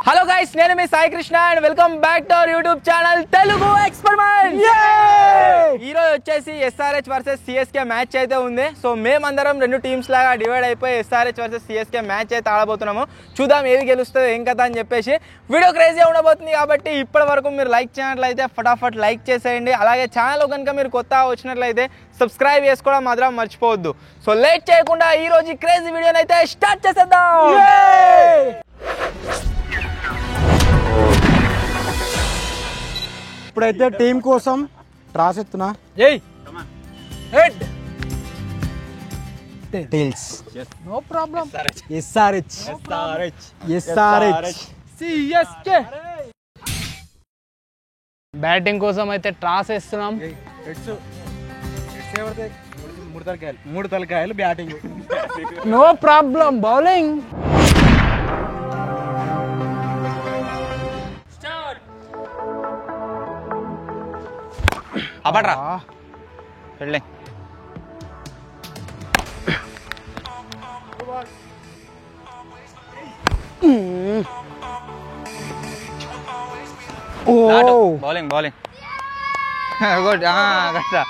Hello guys, నేను మీ Sai Krishna and welcome back to our YouTube channel Telugu experiment. ఈ రోజు వచ్చేసి ఎస్ఆర్హెచ్ వర్సెస్ సిఎస్కే మ్యాచ్ అయితే ఉంది. సో మేమందరం రెండు టీమ్స్ లాగా డివైడ్ అయిపోయి ఎస్ఆర్హెచ్ వర్సెస్ సిఎస్కే మ్యాచ్ అయితే ఆడబోతున్నాము. చూద్దాం ఏది గెలుస్తుంది ఏం కథ అని చెప్పేసి. వీడియో క్రేజీ ఉండబోతుంది కాబట్టి ఇప్పటి వరకు మీరు లైక్ చేయనట్లయితే ఫటాఫట్ లైక్ చేసేయండి. అలాగే ఛానల్ కనుక మీరు కొత్తగా వచ్చినట్లయితే సబ్స్క్రైబ్ చేసుకోవడం మాత్రం మర్చిపోవద్దు. సో లేట్ చేయకుండా ఈ రోజు క్రేజీ వీడియోని అయితే స్టార్ట్ చేసేద్దాం. ఇప్పుడైతే టీం కోసం రాసెత్తున్నా tails no problem. SRH CSK batting కోసం అయితే ట్రాస్ వేస్తున్నాం. మూడు తలకాయలు బ్యాటింగ్. No problem. బౌలింగ్ అబడ్రా వెళ్ళే. Bowling bowling good. కరెక్టా.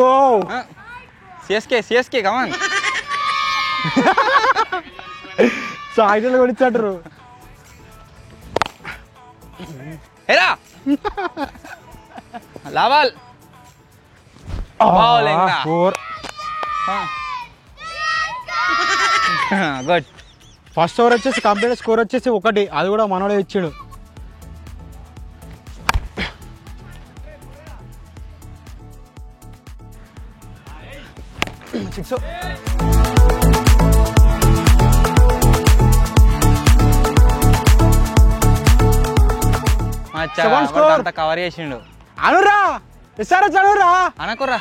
ఓ సిఎస్కే కమాన్. సాయిలు కొడిచాడు. హేరా లావాల్ బౌలింగ్ గుడ్. ఫస్ట్ ఓవర్ వచ్చేసి కంప్లీట్ స్కోర్ వచ్చేసి 1, అది కూడా మనోడే ఇచ్చాడు. అంతా కవర్ చేసిండు. అనురా ఎస్ఆర్హెచ్ అనురా అనకురా.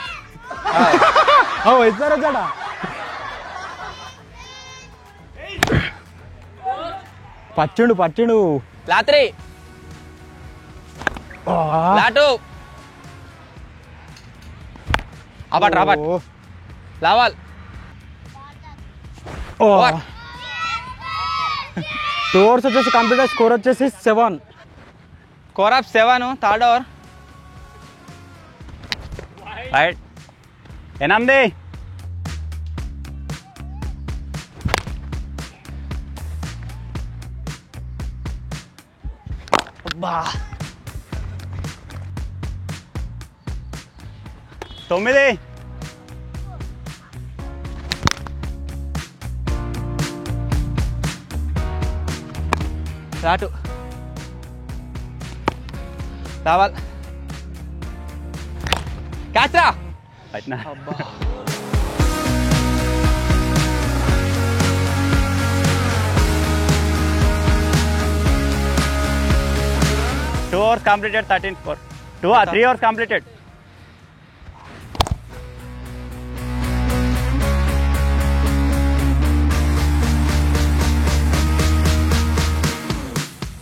ఎస్ఆర్హెచ్ అడా పచ్చిండు లాత్రి లాటు అబట్ రాబట్ లావాల్. 2 ఓవర్స్ వచ్చేసి కంప్లీట్ స్కోర్ వచ్చేసి 7. Score of 7. Third over right 8. అబ్బా 9. రాటు రావాలి. క్యాచ్రా. అబ్బా 2 hours completed, 13 score. 3 hours completed.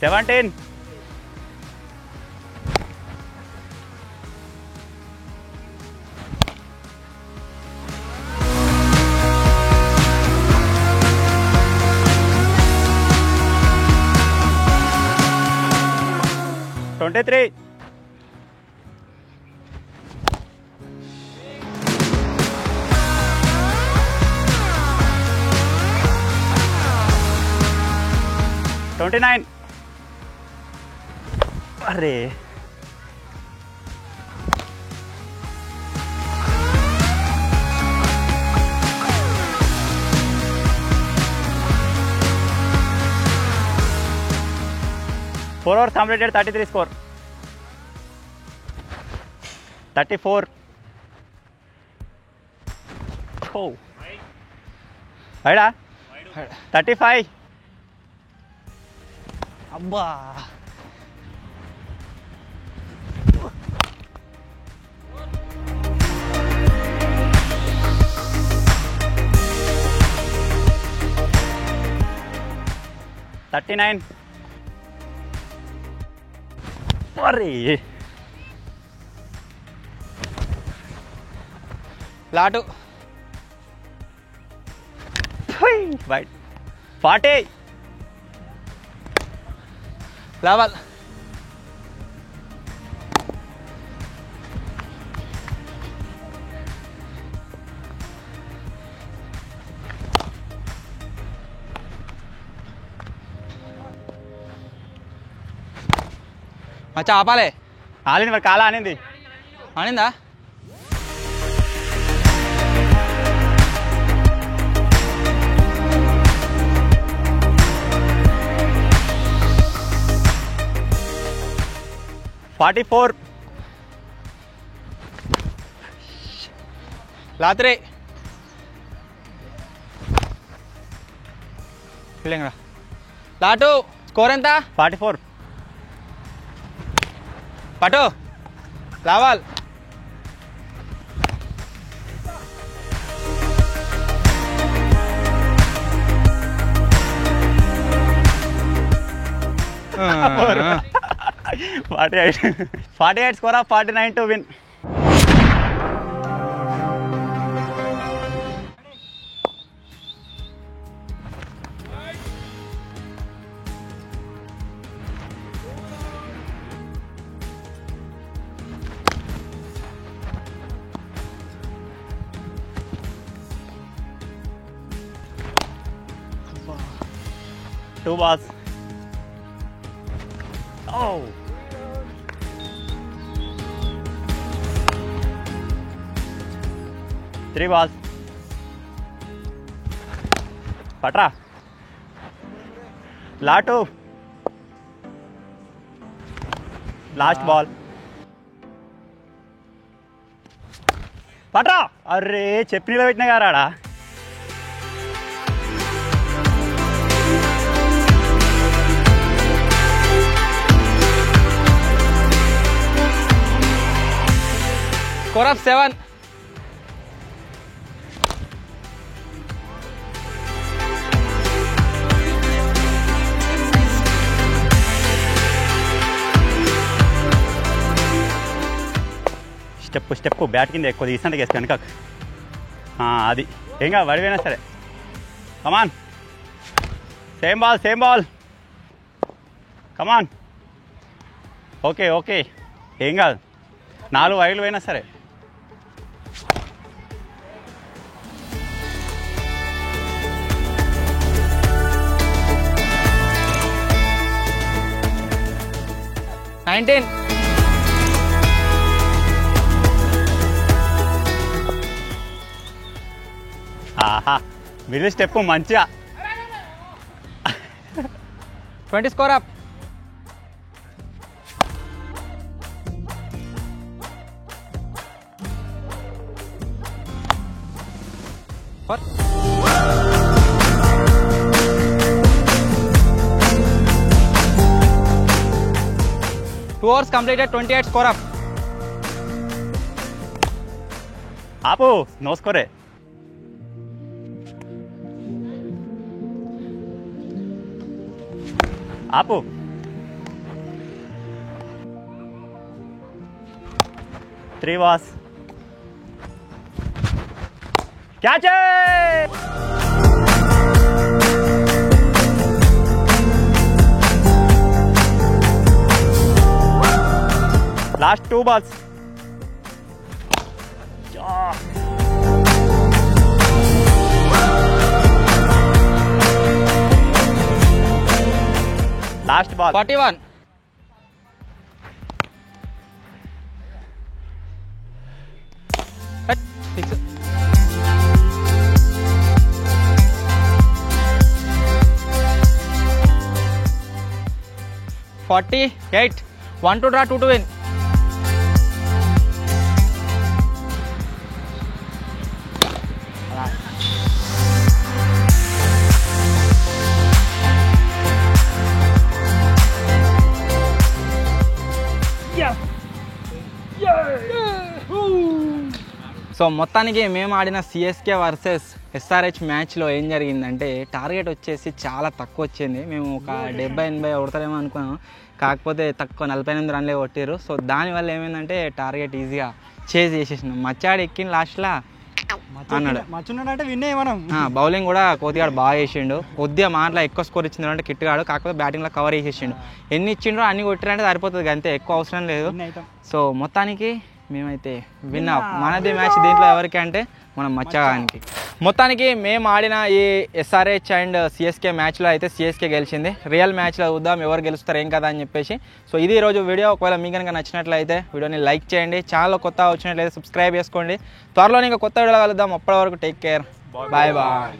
$17. $23. $29. अरे four hours completed, 33 score. 34. Oh. Right? 35. అబ్బా 39. अरे లాటు Right. 40. లెవెల్. మచ్చా ఆపాలే. ఆలింది మరి కాలా అనింది. అనిందా? $44. రాత్రి ఫీలింగ్ రా. లాటు స్కోర్ ఎంత? 44. పటు లావాల్. $48 score of 49 to win. Two balls. Oh. Three balls. Patra. Latu. Last ball. Patra. అరే చెప్పినలో పెట్టినా గారాడా. Score of 7. స్టెప్ బ్యాట్ కింద ఎక్కువ రీసెంట్గా వేసి కనుక అది ఏంగా వడిపోయినా సరే. Come on. Same ball. Come on. Okay ఏం కాదు. 4 వైడ్లు పోయినా సరే. ఆహా మిడిల్ స్టెప్ మంచిగా. 20 score up. What? Two overs completed, 28 score up. ఆపు నో స్కోరే. ఆపు. Three was. Catch. Last 2 balls. Last ball. 41. Six. 48. 1 to draw, 2 to win. So మొత్తానికి మేము ఆడిన సిఎస్కే వర్సెస్ ఎస్ఆర్హెచ్ మ్యాచ్లో ఏం జరిగిందంటే టార్గెట్ వచ్చేసి చాలా తక్కువ వచ్చింది. మేము ఒక 70-80 కొడతారేమో అనుకున్నాం, కాకపోతే తక్కువ 48 రన్లే కొట్టారు. సో దానివల్ల ఏమైందంటే టార్గెట్ ఈజీగా చేసేసినాం. మచ్చాడు ఎక్కిన లాస్ట్లో అన్నాడు. మచ్చున్నాడంటే విన్నే మనం. బౌలింగ్ కూడా కోతిగాడు బాగా చేసిండు. కొద్దిగా మాటలో ఎక్కువ స్కోర్ ఇచ్చిండు అంటే కిట్టుగాడు, కాకపోతే బ్యాటింగ్లో కవర్ చేసేసిండు. ఎన్ని ఇచ్చిండో అన్ని కొట్టిరంటే సరిపోతుంది అంతే, ఎక్కువ అవసరం లేదు. సో మొత్తానికి మేమైతే విన్నా మనది మ్యాచ్. దీంట్లో ఎవరికి అంటే మనం మచ్చగానికి. మొత్తానికి మేము ఆడిన ఈ ఎస్ఆర్హెచ్ అండ్ సిఎస్కే మ్యాచ్లో అయితే సిఎస్కే గెలిచింది. రియల్ మ్యాచ్లో చూద్దాం ఎవరు గెలుస్తారు ఏం కదా అని చెప్పేసి. సో ఇది ఈరోజు వీడియో. ఒకవేళ మీకు కనుక నచ్చినట్లయితే వీడియోని లైక్ చేయండి. ఛానల్లో కొత్తగా వచ్చినట్లయితే సబ్స్క్రైబ్ చేసుకోండి. త్వరలో ఇంకా కొత్త వీడియో కలుద్దాం. అప్పటి వరకు టేక్ కేర్. Bye bye.